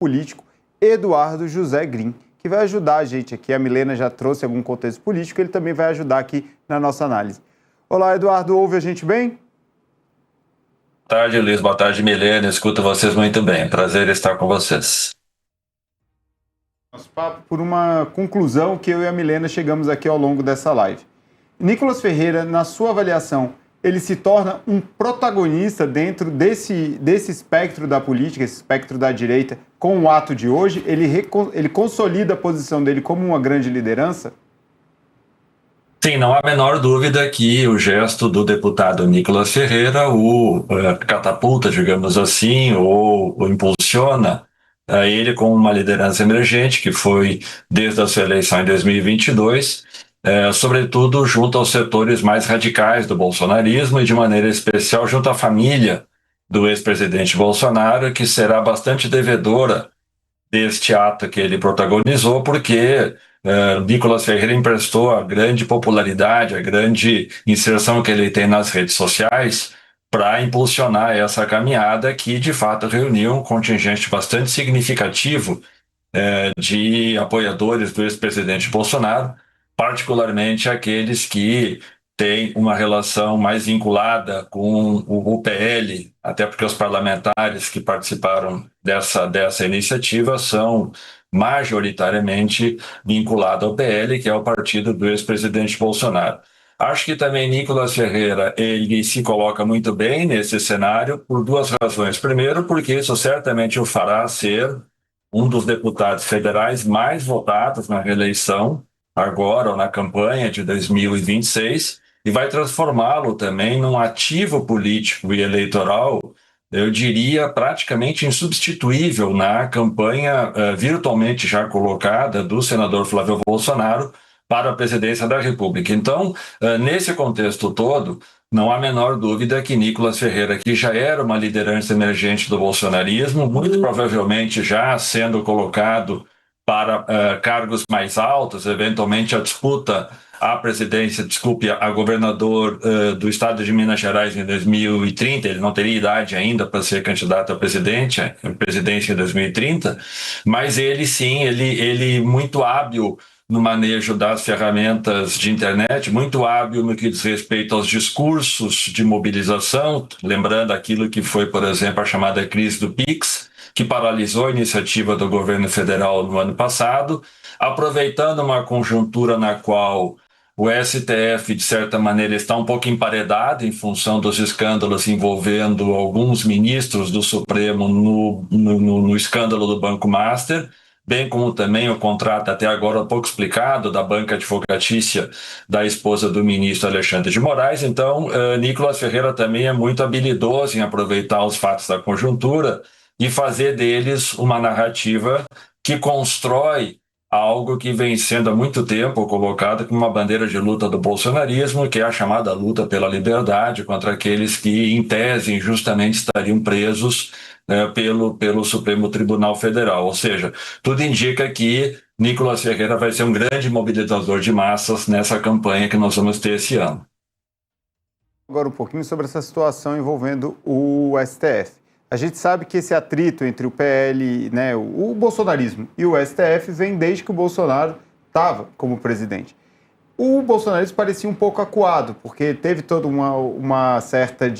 político Eduardo José Green, que vai ajudar a gente aqui. A Milena já trouxe algum contexto político, ele também vai ajudar aqui na nossa análise. Olá, Eduardo, ouve a gente bem? Boa tarde, Luiz. Boa tarde, Milena. Escuto vocês muito bem. Prazer estar com vocês. Nosso papo por uma conclusão que eu e a Milena chegamos aqui ao longo dessa live. Nicolas Ferreira, na sua avaliação, ele se torna um protagonista dentro desse espectro da política, esse espectro da direita, com o ato de hoje? Ele consolida a posição dele como uma grande liderança? Sim, não há a menor dúvida que o gesto do deputado Nicolas Ferreira o catapulta, digamos assim, ou o impulsiona ele como uma liderança emergente, que foi desde a sua eleição em 2022, sobretudo junto aos setores mais radicais do bolsonarismo e, de maneira especial, junto à família do ex-presidente Bolsonaro, que será bastante devedora deste ato que ele protagonizou, porque Nicolas Ferreira emprestou a grande popularidade, a grande inserção que ele tem nas redes sociais para impulsionar essa caminhada que, de fato, reuniu um contingente bastante significativo de apoiadores do ex-presidente Bolsonaro, particularmente aqueles que têm uma relação mais vinculada com o PL, até porque os parlamentares que participaram dessa iniciativa são majoritariamente vinculados ao PL, que é o partido do ex-presidente Bolsonaro. Acho que também Nicolas Ferreira ele se coloca muito bem nesse cenário por duas razões. Primeiro, porque isso certamente o fará ser um dos deputados federais mais votados na reeleição, agora ou na campanha de 2026, e vai transformá-lo também num ativo político e eleitoral, eu diria, praticamente insubstituível na campanha virtualmente já colocada do senador Flávio Bolsonaro para a presidência da República. Então, nesse contexto todo, não há a menor dúvida que Nicolas Ferreira, que já era uma liderança emergente do bolsonarismo, muito provavelmente já sendo colocado para cargos mais altos, eventualmente a disputa à presidência, a governador do estado de Minas Gerais em 2030, ele não teria idade ainda para ser candidato a presidência em 2030, mas ele sim, ele muito hábil no manejo das ferramentas de internet, muito hábil no que diz respeito aos discursos de mobilização, lembrando aquilo que foi, por exemplo, a chamada crise do Pix, que paralisou a iniciativa do governo federal no ano passado, aproveitando uma conjuntura na qual o STF, de certa maneira, está um pouco emparedado em função dos escândalos envolvendo alguns ministros do Supremo no escândalo do Banco Master, bem como também o contrato até agora pouco explicado da banca advocatícia da esposa do ministro Alexandre de Moraes. Então, Nicolas Ferreira também é muito habilidoso em aproveitar os fatos da conjuntura e fazer deles uma narrativa que constrói algo que vem sendo há muito tempo colocado como uma bandeira de luta do bolsonarismo, que é a chamada luta pela liberdade contra aqueles que, em tese, injustamente estariam presos pelo Supremo Tribunal Federal. Ou seja, tudo indica que Nicolas Ferreira vai ser um grande mobilizador de massas nessa campanha que nós vamos ter esse ano. Agora um pouquinho sobre essa situação envolvendo o STF. A gente sabe que esse atrito entre o PL, né, o bolsonarismo e o STF vem desde que o Bolsonaro estava como presidente. O bolsonarismo parecia um pouco acuado, porque teve toda uma certa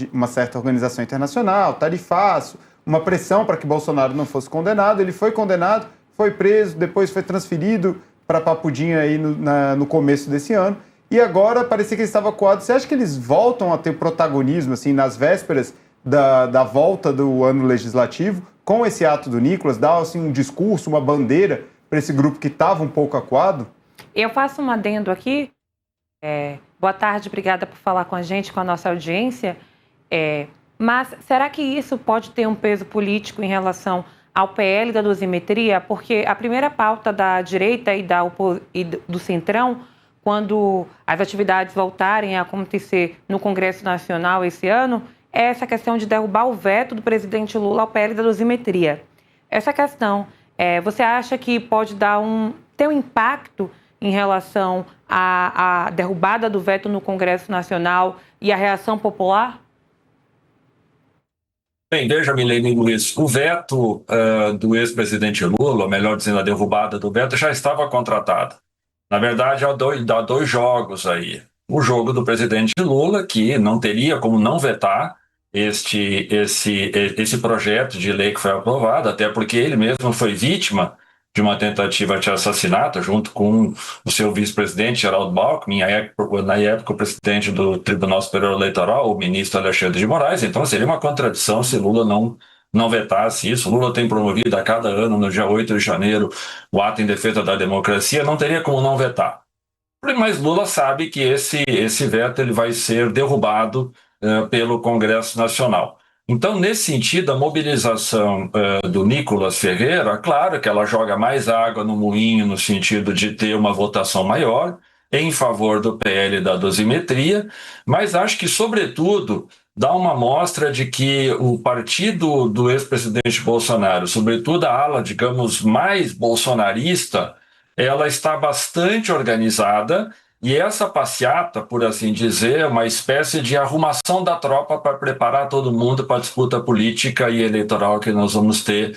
organização internacional, tarifaço, uma pressão para que Bolsonaro não fosse condenado. Ele foi condenado, foi preso, depois foi transferido para Papudinha aí no começo desse ano. E agora parecia que ele estava acuado. Você acha que eles voltam a ter protagonismo assim, nas vésperas da volta do ano legislativo, com esse ato do Nicolas, dá assim, um discurso, uma bandeira para esse grupo que estava um pouco acuado? Eu faço um adendo aqui. Boa tarde, obrigada por falar com a gente, com a nossa audiência. Mas será que isso pode ter um peso político em relação ao PL da dosimetria? Porque a primeira pauta da direita e do Centrão, quando as atividades voltarem a acontecer no Congresso Nacional esse ano, é essa questão de derrubar o veto do presidente Lula ao PL da dosimetria. Essa questão, você acha que pode ter um impacto em relação à derrubada do veto no Congresso Nacional e à reação popular? Bem, veja, Milene Luiz, o veto do ex-presidente Lula, ou melhor dizendo, a derrubada do veto, já estava contratado. Na verdade, há dois jogos aí. O jogo do presidente Lula, que não teria como não vetar esse projeto de lei que foi aprovado, até porque ele mesmo foi vítima de uma tentativa de assassinato, junto com o seu vice-presidente, Geraldo Alckmin, na época o presidente do Tribunal Superior Eleitoral, o ministro Alexandre de Moraes. Então seria uma contradição se Lula não vetasse isso. Lula tem promovido a cada ano, no dia 8 de janeiro, o ato em defesa da democracia, não teria como não vetar. Mas Lula sabe que esse veto ele vai ser derrubado pelo Congresso Nacional. Então, nesse sentido, a mobilização do Nicolas Ferreira, claro que ela joga mais água no moinho no sentido de ter uma votação maior em favor do PL da dosimetria, mas acho que, sobretudo, dá uma mostra de que o partido do ex-presidente Bolsonaro, sobretudo a ala, digamos, mais bolsonarista, ela está bastante organizada e essa passeata, por assim dizer, é uma espécie de arrumação da tropa para preparar todo mundo para a disputa política e eleitoral que nós vamos ter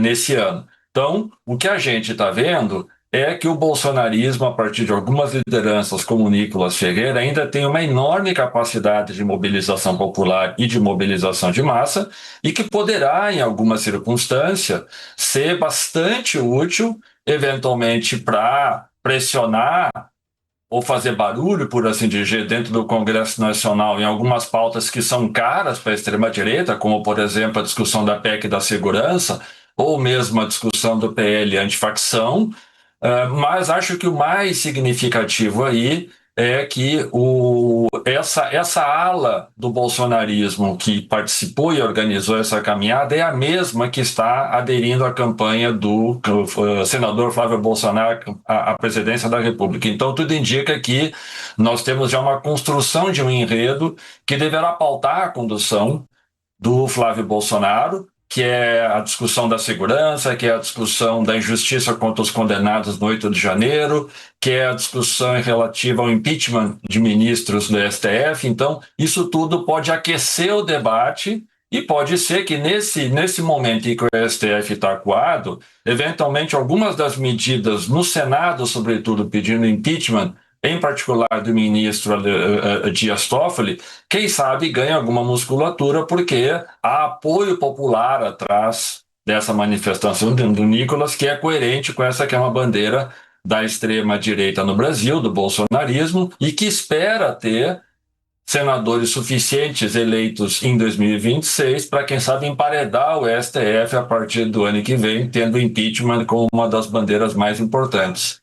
nesse ano. Então, o que a gente está vendo é que o bolsonarismo, a partir de algumas lideranças como o Nicolas Ferreira, ainda tem uma enorme capacidade de mobilização popular e de mobilização de massa e que poderá, em alguma circunstância, ser bastante útil, eventualmente, para pressionar ou fazer barulho, por assim dizer, dentro do Congresso Nacional em algumas pautas que são caras para a extrema-direita, como, por exemplo, a discussão da PEC da segurança, ou mesmo a discussão do PL antifacção. Mas acho que o mais significativo aí é que essa ala do bolsonarismo que participou e organizou essa caminhada é a mesma que está aderindo à campanha do senador Flávio Bolsonaro à presidência da República. Então, tudo indica que nós temos já uma construção de um enredo que deverá pautar a condução do Flávio Bolsonaro, que é a discussão da segurança, que é a discussão da injustiça contra os condenados no 8 de janeiro, que é a discussão relativa ao impeachment de ministros do STF. Então, isso tudo pode aquecer o debate e pode ser que nesse momento em que o STF está acuado, eventualmente algumas das medidas no Senado, sobretudo pedindo impeachment, em particular do ministro Dias Toffoli, quem sabe ganha alguma musculatura, porque há apoio popular atrás dessa manifestação do Nicolas, que é coerente com essa que é uma bandeira da extrema-direita no Brasil, do bolsonarismo, e que espera ter senadores suficientes eleitos em 2026 para, quem sabe, emparedar o STF a partir do ano que vem, tendo o impeachment como uma das bandeiras mais importantes.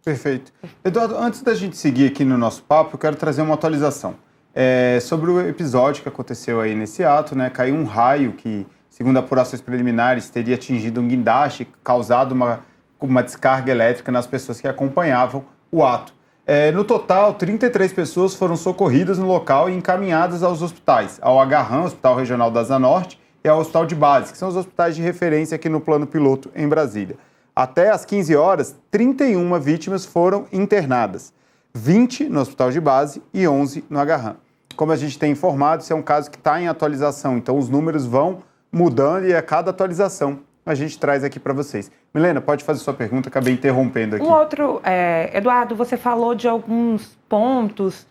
Perfeito. Eduardo, antes da gente seguir aqui no nosso papo, eu quero trazer uma atualização sobre o episódio que aconteceu aí nesse ato, né? Caiu um raio que, segundo apurações preliminares, teria atingido um guindaste, causado uma descarga elétrica nas pessoas que acompanhavam o ato. No total, 33 pessoas foram socorridas no local e encaminhadas aos hospitais, ao Agarram, Hospital Regional da Asa Norte, e ao Hospital de Base, que são os hospitais de referência aqui no Plano Piloto, em Brasília. Até às 15 horas, 31 vítimas foram internadas, 20 no Hospital de Base e 11 no Agarram. Como a gente tem informado, esse é um caso que está em atualização, então os números vão mudando e a cada atualização a gente traz aqui para vocês. Milena, pode fazer sua pergunta, acabei interrompendo aqui. Eduardo, você falou de alguns pontos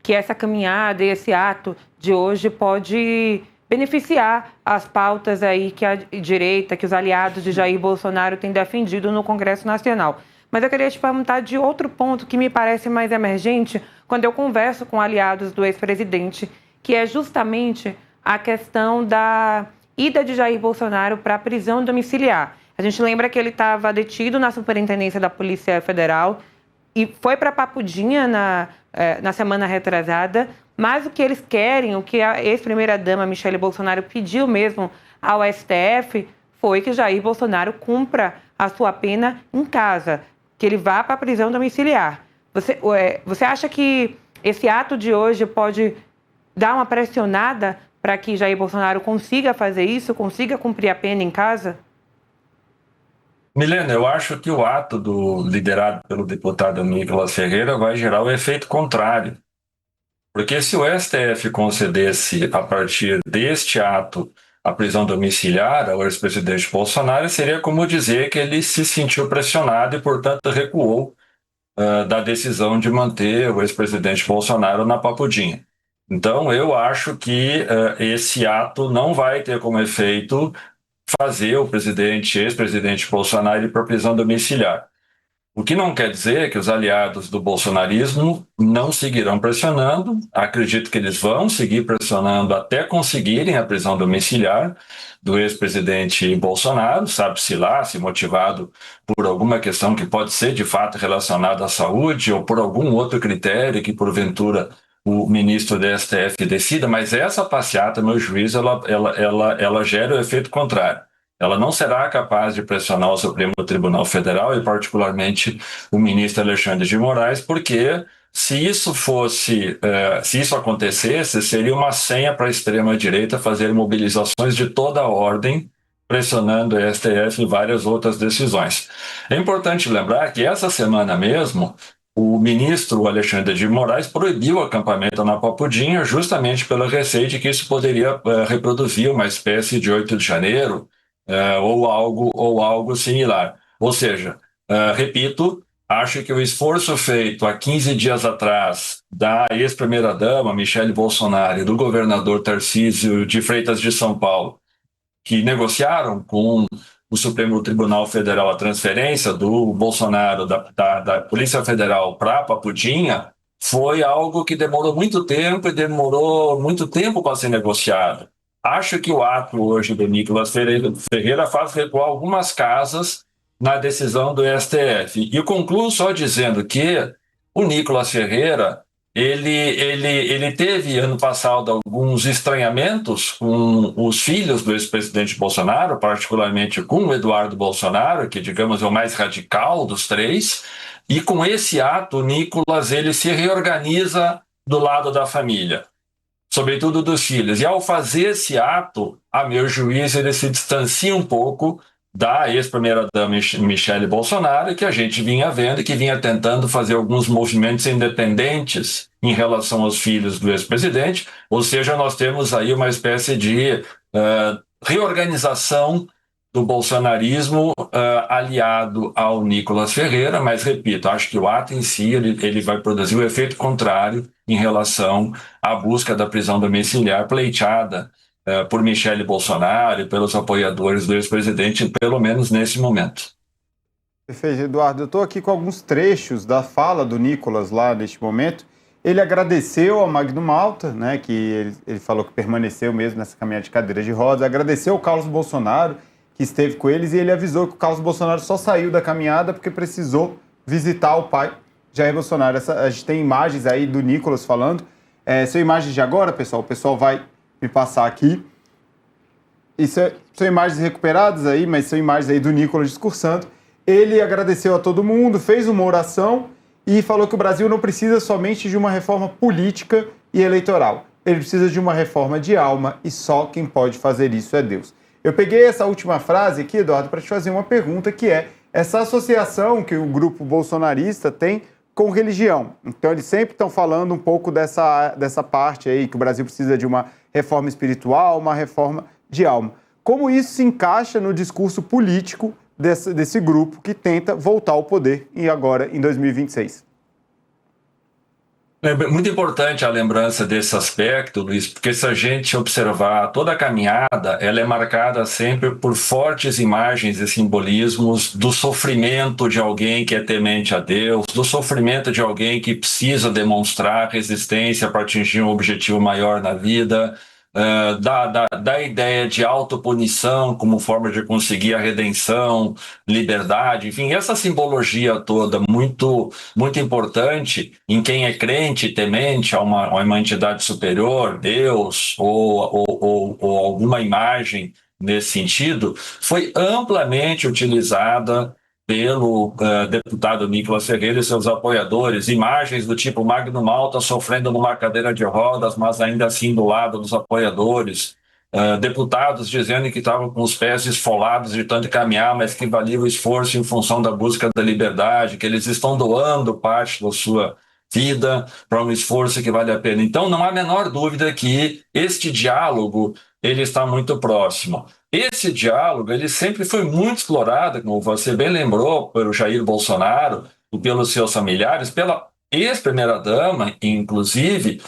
que essa caminhada e esse ato de hoje pode beneficiar as pautas aí que a direita, que os aliados de Jair Bolsonaro têm defendido no Congresso Nacional. Mas eu queria te perguntar de outro ponto que me parece mais emergente quando eu converso com aliados do ex-presidente, que é justamente a questão da ida de Jair Bolsonaro para a prisão domiciliar. A gente lembra que ele estava detido na Superintendência da Polícia Federal e foi para Papudinha na semana retrasada, mas o que eles querem, o que a ex-primeira-dama Michele Bolsonaro pediu mesmo ao STF, foi que Jair Bolsonaro cumpra a sua pena em casa, que ele vá para a prisão domiciliar. Você acha que esse ato de hoje pode dar uma pressionada para que Jair Bolsonaro consiga fazer isso, consiga cumprir a pena em casa? Milena, eu acho que o ato liderado pelo deputado Nicolas Ferreira vai gerar o efeito contrário. Porque se o STF concedesse, a partir deste ato, a prisão domiciliar ao ex-presidente Bolsonaro, seria como dizer que ele se sentiu pressionado e, portanto, recuou da decisão de manter o ex-presidente Bolsonaro na papudinha. Então, eu acho que esse ato não vai ter como efeito fazer o ex-presidente Bolsonaro ir para a prisão domiciliar. O que não quer dizer que os aliados do bolsonarismo não seguirão pressionando. Acredito que eles vão seguir pressionando até conseguirem a prisão domiciliar do ex-presidente Bolsonaro, sabe-se lá, se motivado por alguma questão que pode ser de fato relacionada à saúde ou por algum outro critério que porventura o ministro do STF decida, mas essa passeata, meu juízo, ela gera o efeito contrário. Ela não será capaz de pressionar o Supremo Tribunal Federal e particularmente o ministro Alexandre de Moraes, porque se isso acontecesse, seria uma senha para a extrema-direita fazer mobilizações de toda a ordem, pressionando o STF e várias outras decisões. É importante lembrar que essa semana mesmo, o ministro Alexandre de Moraes proibiu o acampamento na Papudinha justamente pelo receio de que isso poderia reproduzir uma espécie de 8 de janeiro, ou algo similar. Ou seja, repito, acho que o esforço feito há 15 dias atrás da ex-primeira-dama Michele Bolsonaro e do governador Tarcísio de Freitas de São Paulo, que negociaram com o Supremo Tribunal Federal a transferência do Bolsonaro da Polícia Federal para a Papudinha, foi algo que demorou muito tempo para ser negociado. Acho que o ato hoje do Nicolas Ferreira faz recuar algumas casas na decisão do STF. E eu concluo só dizendo que o Nicolas Ferreira, ele teve ano passado alguns estranhamentos com os filhos do ex-presidente Bolsonaro, particularmente com o Eduardo Bolsonaro, que, digamos, é o mais radical dos três. E com esse ato, o Nicolas ele se reorganiza do lado da família, sobretudo dos filhos. E ao fazer esse ato, a meu juízo, ele se distancia um pouco da ex-primeira-dama Michele Bolsonaro, que a gente vinha vendo e que vinha tentando fazer alguns movimentos independentes em relação aos filhos do ex-presidente. Ou seja, nós temos aí uma espécie de reorganização do bolsonarismo aliado ao Nicolas Ferreira, mas, repito, acho que o ato em si ele vai produzir o efeito contrário em relação à busca da prisão domiciliar pleiteada por Michele Bolsonaro e pelos apoiadores do ex-presidente, pelo menos nesse momento. Perfeito, Eduardo. Eu estou aqui com alguns trechos da fala do Nicolas lá neste momento. Ele agradeceu ao Magno Malta, né, que ele falou que permaneceu mesmo nessa caminhada de cadeira de rodas, agradeceu ao Carlos Bolsonaro, que esteve com eles, e ele avisou que o Carlos Bolsonaro só saiu da caminhada porque precisou visitar o pai, Jair Bolsonaro. A gente tem imagens aí do Nicolas falando. São imagens de agora, pessoal. O pessoal vai me passar aqui. São imagens recuperadas aí, mas são imagens aí do Nicolas discursando. Ele agradeceu a todo mundo, fez uma oração e falou que o Brasil não precisa somente de uma reforma política e eleitoral. Ele precisa de uma reforma de alma e só quem pode fazer isso é Deus. Eu peguei essa última frase aqui, Eduardo, para te fazer uma pergunta, que é essa associação que o grupo bolsonarista tem com religião. Então, eles sempre estão falando um pouco dessa parte aí, que o Brasil precisa de uma reforma espiritual, uma reforma de alma. Como isso se encaixa no discurso político desse grupo que tenta voltar ao poder e agora em 2026? É muito importante a lembrança desse aspecto, Luiz, porque se a gente observar toda a caminhada, ela é marcada sempre por fortes imagens e simbolismos do sofrimento de alguém que é temente a Deus, do sofrimento de alguém que precisa demonstrar resistência para atingir um objetivo maior na vida, da ideia de autopunição como forma de conseguir a redenção, liberdade, enfim, essa simbologia toda muito importante em quem é crente, temente a uma entidade superior, Deus ou alguma imagem nesse sentido, foi amplamente utilizada pelo deputado Nicolas Ferreira e seus apoiadores, imagens do tipo Magno Malta sofrendo numa cadeira de rodas, mas ainda assim do lado dos apoiadores, deputados dizendo que estavam com os pés esfolados de tanto caminhar, mas que valia o esforço em função da busca da liberdade, que eles estão doando parte da sua vida, para um esforço que vale a pena. Então, não há a menor dúvida que este diálogo ele está muito próximo. Esse diálogo ele sempre foi muito explorado, como você bem lembrou, pelo Jair Bolsonaro e pelos seus familiares, pela ex-primeira-dama, inclusive,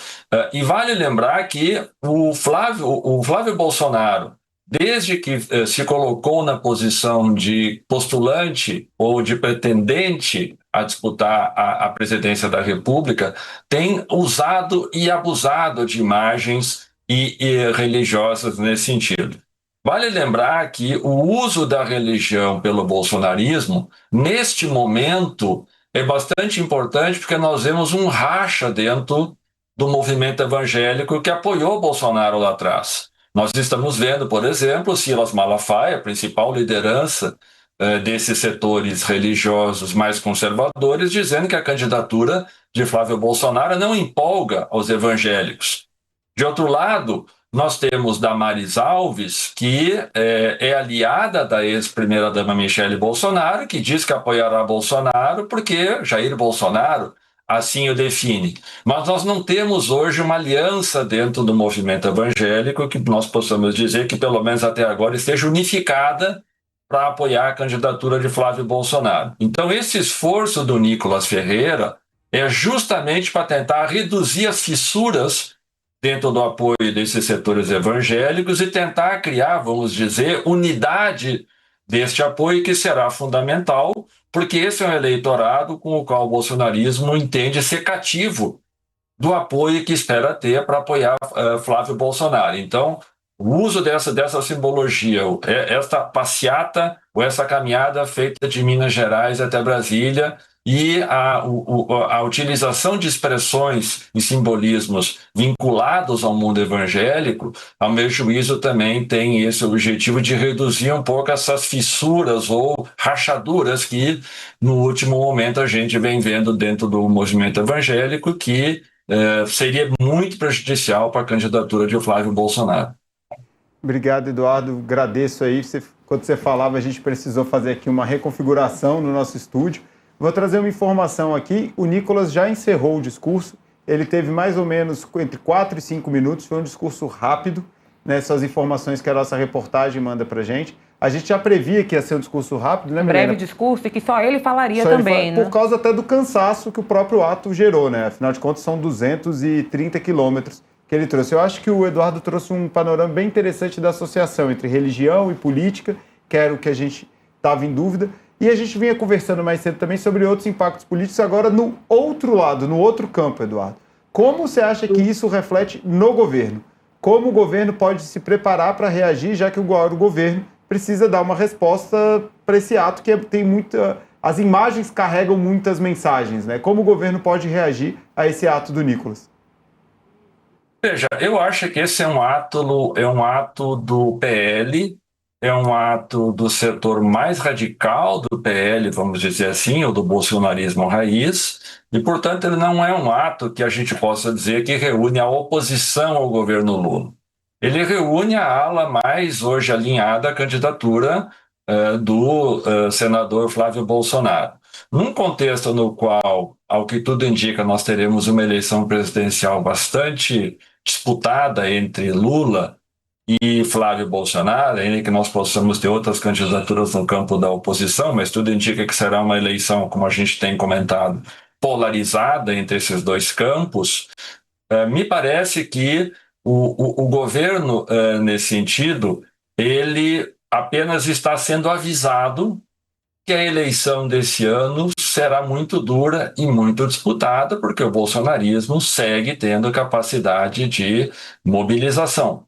e vale lembrar que o Flávio Bolsonaro, desde que se colocou na posição de postulante ou de pretendente a disputar a presidência da República, tem usado e abusado de imagens e religiosas nesse sentido. Vale lembrar que o uso da religião pelo bolsonarismo, neste momento, é bastante importante porque nós vemos um racha dentro do movimento evangélico que apoiou Bolsonaro lá atrás. Nós estamos vendo, por exemplo, Silas Malafaia, a principal liderança desses setores religiosos mais conservadores, dizendo que a candidatura de Flávio Bolsonaro não empolga aos evangélicos. De outro lado, nós temos Damares Alves, que é aliada da ex-primeira-dama Michele Bolsonaro, que diz que apoiará Bolsonaro porque Jair Bolsonaro assim o define. Mas nós não temos hoje uma aliança dentro do movimento evangélico que nós possamos dizer que, pelo menos até agora, esteja unificada para apoiar a candidatura de Flávio Bolsonaro. Então, esse esforço do Nicolas Ferreira é justamente para tentar reduzir as fissuras dentro do apoio desses setores evangélicos e tentar criar, vamos dizer, unidade deste apoio que será fundamental, porque esse é um eleitorado com o qual o bolsonarismo entende ser cativo do apoio que espera ter para apoiar Flávio Bolsonaro. Então, o uso dessa simbologia, esta passeata ou essa caminhada feita de Minas Gerais até Brasília e a utilização de expressões e simbolismos vinculados ao mundo evangélico, ao meu juízo, também tem esse objetivo de reduzir um pouco essas fissuras ou rachaduras que, no último momento, a gente vem vendo dentro do movimento evangélico, que seria muito prejudicial para a candidatura de Flávio Bolsonaro. Obrigado, Eduardo. Agradeço aí. Quando você falava, a gente precisou fazer aqui uma reconfiguração no nosso estúdio. Vou trazer uma informação aqui. O Nicolas já encerrou o discurso. Ele teve mais ou menos entre 4 e 5 minutos. Foi um discurso rápido, né? Essas informações que a nossa reportagem manda pra gente. A gente já previa que ia ser um discurso rápido, né, Milena? Breve discurso e que só ele falaria também, né? Por causa até do cansaço que o próprio ato gerou, né? Afinal de contas, são 230 quilômetros que ele trouxe. Eu acho que o Eduardo trouxe um panorama bem interessante da associação entre religião e política, que era o que a gente estava em dúvida. E a gente vinha conversando mais cedo também sobre outros impactos políticos, agora no outro lado, no outro campo, Eduardo. Como você acha que isso reflete no governo? Como o governo pode se preparar para reagir, já que o governo precisa dar uma resposta para esse ato que tem muita... As imagens carregam muitas mensagens, né? Como o governo pode reagir a esse ato do Nicolas? Veja, eu acho que esse é um ato do PL, é um ato do setor mais radical do PL, vamos dizer assim, ou do bolsonarismo raiz, e, portanto, ele não é um ato que a gente possa dizer que reúne a oposição ao governo Lula. Ele reúne a ala mais hoje alinhada à candidatura do senador Flávio Bolsonaro. Num contexto no qual, ao que tudo indica, nós teremos uma eleição presidencial bastante disputada entre Lula e Flávio Bolsonaro, ainda que nós possamos ter outras candidaturas no campo da oposição, mas tudo indica que será uma eleição, como a gente tem comentado, polarizada entre esses dois campos. Me parece que o governo, nesse sentido, ele apenas está sendo avisado que a eleição desse ano será muito dura e muito disputada, porque o bolsonarismo segue tendo capacidade de mobilização.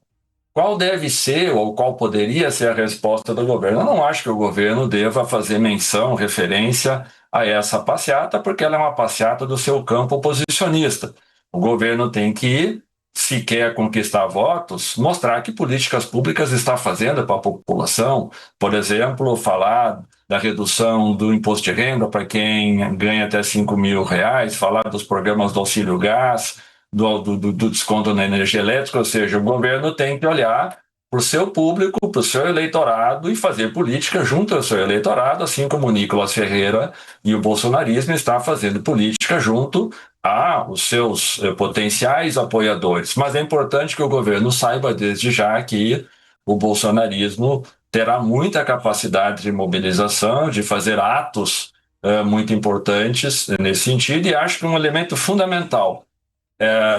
Qual deve ser ou qual poderia ser a resposta do governo? Eu não acho que o governo deva fazer menção, referência a essa passeata, porque ela é uma passeata do seu campo oposicionista. O governo tem que, se quer conquistar votos, mostrar que políticas públicas está fazendo para a população. Por exemplo, falar da redução do imposto de renda para quem ganha até R$5.000, falar dos programas do auxílio gás, do desconto na energia elétrica, ou seja, o governo tem que olhar para o seu público, para o seu eleitorado e fazer política junto ao seu eleitorado, assim como o Nicolas Ferreira e o bolsonarismo está fazendo política junto aos seus potenciais apoiadores. Mas é importante que o governo saiba desde já que o bolsonarismo terá muita capacidade de mobilização, de fazer atos muito importantes nesse sentido, e acho que um elemento fundamental,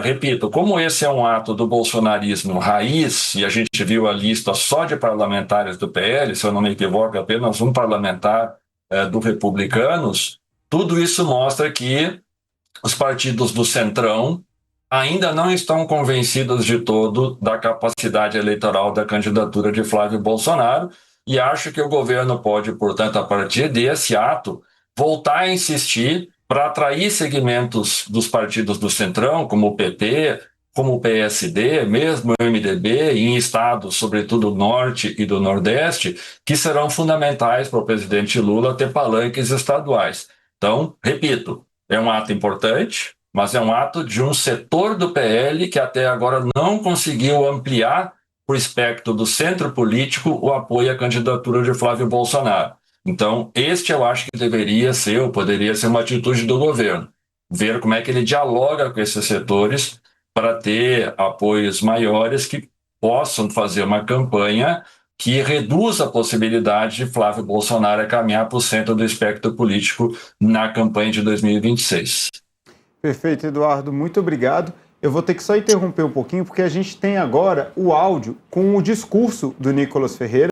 repito, como esse é um ato do bolsonarismo raiz, e a gente viu a lista só de parlamentares do PL, se eu não me equivoco, apenas um parlamentar do Republicanos, tudo isso mostra que os partidos do Centrão ainda não estão convencidos de todo da capacidade eleitoral da candidatura de Flávio Bolsonaro, e acho que o governo pode, portanto, a partir desse ato, voltar a insistir para atrair segmentos dos partidos do Centrão, como o PT, como o PSD, mesmo o MDB, em estados, sobretudo do Norte e do Nordeste, que serão fundamentais para o presidente Lula ter palanques estaduais. Então, repito, é um ato importante, mas é um ato de um setor do PL que até agora não conseguiu ampliar para o espectro do centro político o apoio à candidatura de Flávio Bolsonaro. Então, este eu acho que deveria ser, ou poderia ser uma atitude do governo. Ver como é que ele dialoga com esses setores para ter apoios maiores que possam fazer uma campanha que reduza a possibilidade de Flávio Bolsonaro caminhar para o centro do espectro político na campanha de 2026. Perfeito, Eduardo. Muito obrigado. Eu vou ter que só interromper um pouquinho, porque a gente tem agora o áudio com o discurso do Nicolas Ferreira.